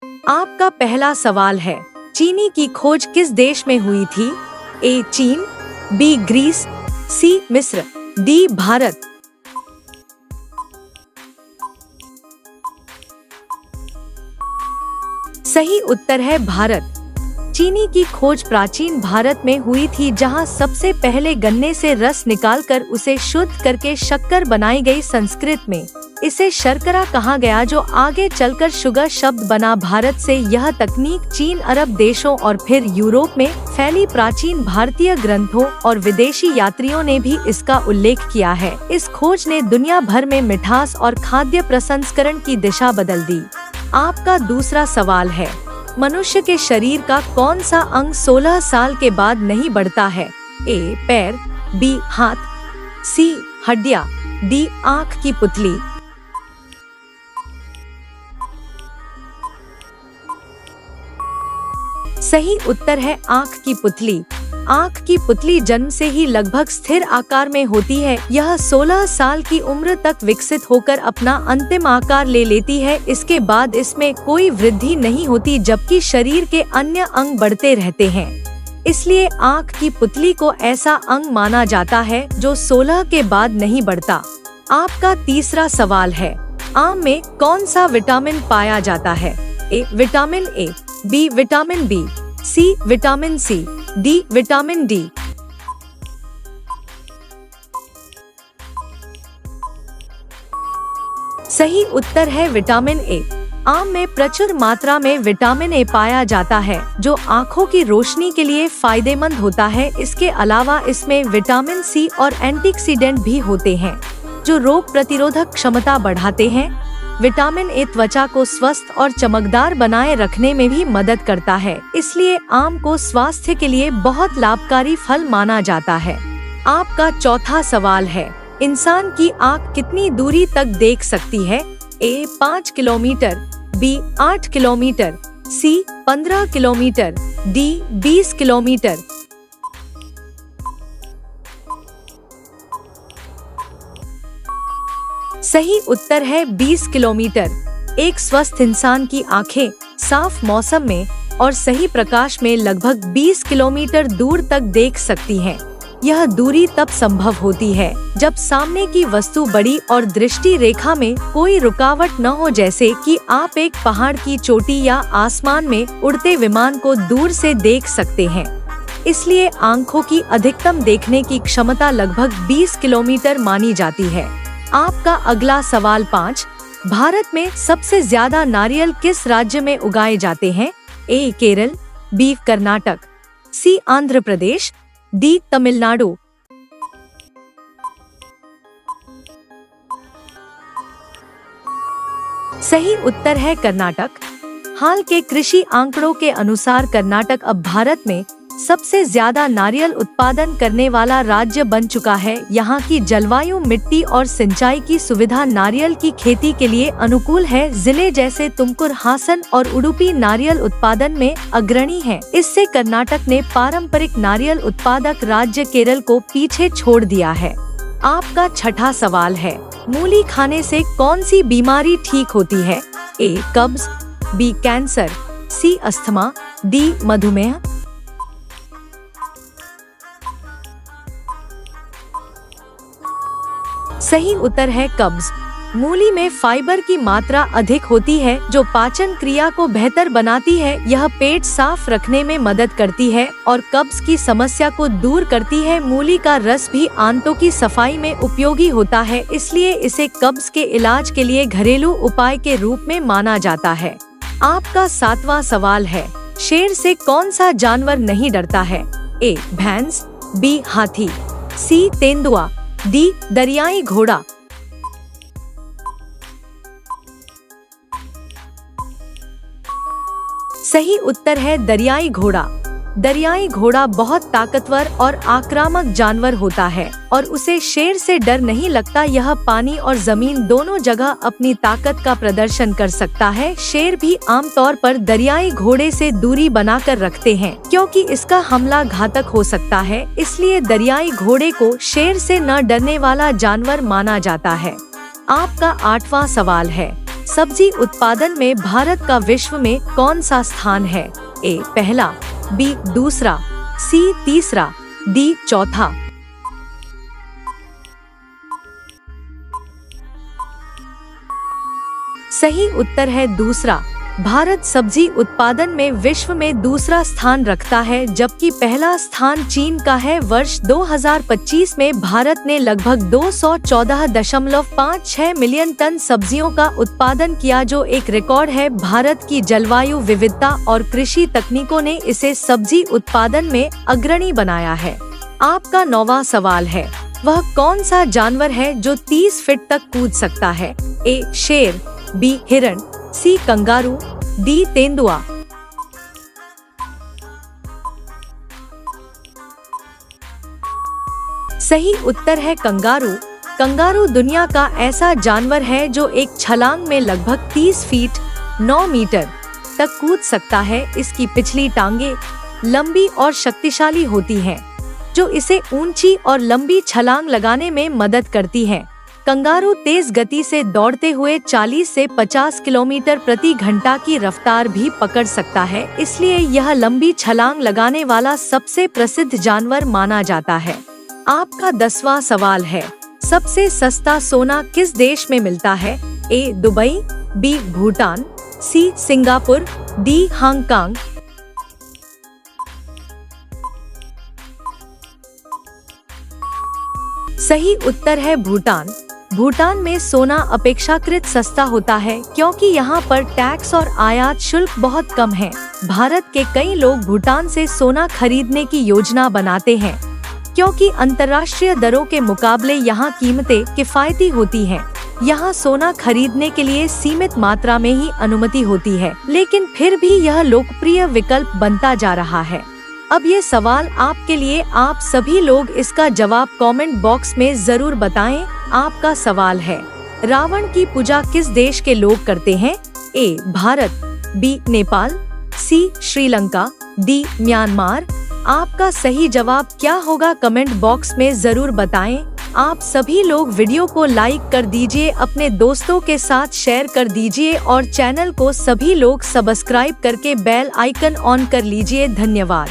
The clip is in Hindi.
आपका पहला सवाल है, चीनी की खोज किस देश में हुई थी? ए चीन, बी ग्रीस, सी मिस्र, डी भारत। सही उत्तर है भारत। चीनी की खोज प्राचीन भारत में हुई थी, जहां सबसे पहले गन्ने से रस निकालकर उसे शुद्ध करके शक्कर बनाई गई। संस्कृत में इसे शर्करा कहा गया, जो आगे चलकर शुगर शब्द बना। भारत से यह तकनीक चीन, अरब देशों और फिर यूरोप में फैली। प्राचीन भारतीय ग्रंथों और विदेशी यात्रियों ने भी इसका उल्लेख किया है। इस खोज ने दुनिया भर में मिठास और खाद्य प्रसंस्करण की दिशा बदल दी। आपका दूसरा सवाल है, मनुष्य के शरीर का कौन सा अंग 16 साल के बाद नहीं बढ़ता है? ए पैर, बी हाथ, सी हड्डियां, डी आँख की पुतली। सही उत्तर है आँख की पुतली। आँख की पुतली जन्म से ही लगभग स्थिर आकार में होती है। यह 16 साल की उम्र तक विकसित होकर अपना अंतिम आकार ले लेती है। इसके बाद इसमें कोई वृद्धि नहीं होती, जबकि शरीर के अन्य अंग बढ़ते रहते हैं। इसलिए आँख की पुतली को ऐसा अंग माना जाता है जो 16 के बाद नहीं बढ़ता। आपका तीसरा सवाल है, आम में कौन सा विटामिन पाया जाता है? A vitamin A, B vitamin B, C vitamin C, D vitamin D. सही उत्तर है विटामिन ए। आम में प्रचुर मात्रा में विटामिन ए पाया जाता है, जो आँखों की रोशनी के लिए फायदेमंद होता है। इसके अलावा इसमें विटामिन सी और एंटीऑक्सीडेंट भी होते हैं, जो रोग प्रतिरोधक क्षमता बढ़ाते हैं। विटामिन ए त्वचा को स्वस्थ और चमकदार बनाए रखने में भी मदद करता है, इसलिए आम को स्वास्थ्य के लिए बहुत लाभकारी फल माना जाता है। आपका चौथा सवाल है, इंसान की आँख कितनी दूरी तक देख सकती है? ए 5 किलोमीटर, बी 8 किलोमीटर, सी 15 किलोमीटर, डी 20 किलोमीटर। सही उत्तर है 20 किलोमीटर। एक स्वस्थ इंसान की आंखें साफ मौसम में और सही प्रकाश में लगभग 20 किलोमीटर दूर तक देख सकती हैं। यह दूरी तब संभव होती है जब सामने की वस्तु बड़ी और दृष्टि रेखा में कोई रुकावट न हो, जैसे कि आप एक पहाड़ की चोटी या आसमान में उड़ते विमान को दूर से देख सकते हैं। इसलिए आंखों की अधिकतम देखने की क्षमता लगभग 20 किलोमीटर मानी जाती है। आपका अगला सवाल 5, भारत में सबसे ज्यादा नारियल किस राज्य में उगाए जाते हैं? ए केरल, बी कर्नाटक, सी आंध्र प्रदेश, डी तमिलनाडु। सही उत्तर है कर्नाटक। हाल के कृषि आंकड़ों के अनुसार कर्नाटक अब भारत में सबसे ज्यादा नारियल उत्पादन करने वाला राज्य बन चुका है। यहाँ की जलवायु, मिट्टी और सिंचाई की सुविधा नारियल की खेती के लिए अनुकूल है। जिले जैसे तुमकुर, हासन और उडुपी नारियल उत्पादन में अग्रणी हैं। इससे कर्नाटक ने पारंपरिक नारियल उत्पादक राज्य केरल को पीछे छोड़ दिया है। आपका छठा सवाल है, मूली खाने से कौन सी बीमारी ठीक होती है? ए कब्ज, बी कैंसर, सी अस्थमा, डी मधुमेह। सही उत्तर है कब्ज। मूली में फाइबर की मात्रा अधिक होती है, जो पाचन क्रिया को बेहतर बनाती है। यह पेट साफ रखने में मदद करती है और कब्ज की समस्या को दूर करती है। मूली का रस भी आंतों की सफाई में उपयोगी होता है, इसलिए इसे कब्ज के इलाज के लिए घरेलू उपाय के रूप में माना जाता है। आपका 7वां सवाल है, शेर से कौन सा जानवर नहीं डरता है? ए भैंस, बी हाथी, सी तेंदुआ, डी दरियाई घोड़ा। सही उत्तर है दरियाई घोड़ा। दरियाई घोड़ा बहुत ताकतवर और आक्रामक जानवर होता है और उसे शेर से डर नहीं लगता। यह पानी और जमीन दोनों जगह अपनी ताकत का प्रदर्शन कर सकता है। शेर भी आमतौर पर दरियाई घोड़े से दूरी बनाकर रखते हैं, क्योंकि इसका हमला घातक हो सकता है। इसलिए दरियाई घोड़े को शेर से न डरने वाला जानवर माना जाता है। आपका 8वां सवाल है, सब्जी उत्पादन में भारत का विश्व में कौन सा स्थान है? ए पहला, बी दूसरा, सी तीसरा, डी चौथा। सही उत्तर है दूसरा। भारत सब्जी उत्पादन में विश्व में दूसरा स्थान रखता है, जबकि पहला स्थान चीन का है। वर्ष 2025 में भारत ने लगभग 214.56 मिलियन टन सब्जियों का उत्पादन किया, जो एक रिकॉर्ड है। भारत की जलवायु विविधता और कृषि तकनीकों ने इसे सब्जी उत्पादन में अग्रणी बनाया है। आपका 9वां सवाल है, वह कौन सा जानवर है जो 30 फीट तक कूद सकता है? ए शेर, बी हिरण, सी कंगारू, डी तेंदुआ। सही उत्तर है कंगारू। कंगारू दुनिया का ऐसा जानवर है जो एक छलांग में लगभग 30 फीट 9 मीटर तक कूद सकता है। इसकी पिछली टांगे लंबी और शक्तिशाली होती हैं, जो इसे ऊंची और लंबी छलांग लगाने में मदद करती हैं। कंगारू तेज गति से दौड़ते हुए 40 से 50 किलोमीटर प्रति घंटा की रफ्तार भी पकड़ सकता है, इसलिए यह लंबी छलांग लगाने वाला सबसे प्रसिद्ध जानवर माना जाता है। आपका 10वां सवाल है, सबसे सस्ता सोना किस देश में मिलता है? A Dubai, B Bhutan, C Singapore, D Hong Kong. सही उत्तर है भूटान। भूटान में सोना अपेक्षाकृत सस्ता होता है, क्योंकि यहाँ पर टैक्स और आयात शुल्क बहुत कम है। भारत के कई लोग भूटान से सोना खरीदने की योजना बनाते हैं, क्योंकि अंतर्राष्ट्रीय दरों के मुकाबले यहाँ कीमतें किफायती होती हैं। यहाँ सोना खरीदने के लिए सीमित मात्रा में ही अनुमति होती है, लेकिन फिर भी यह लोकप्रिय विकल्प बनता जा रहा है। अब ये सवाल आपके लिए, आप सभी लोग इसका जवाब कमेंट बॉक्स में जरूर बताएं। आपका सवाल है, रावण की पूजा किस देश के लोग करते हैं? ए भारत, बी नेपाल, सी श्रीलंका, डी म्यांमार। आपका सही जवाब क्या होगा? कमेंट बॉक्स में जरूर बताएं। आप सभी लोग वीडियो को लाइक कर दीजिए, अपने दोस्तों के साथ शेयर कर दीजिए और चैनल को सभी लोग सब्सक्राइब करके बेल आइकन ऑन कर लीजिए। धन्यवाद।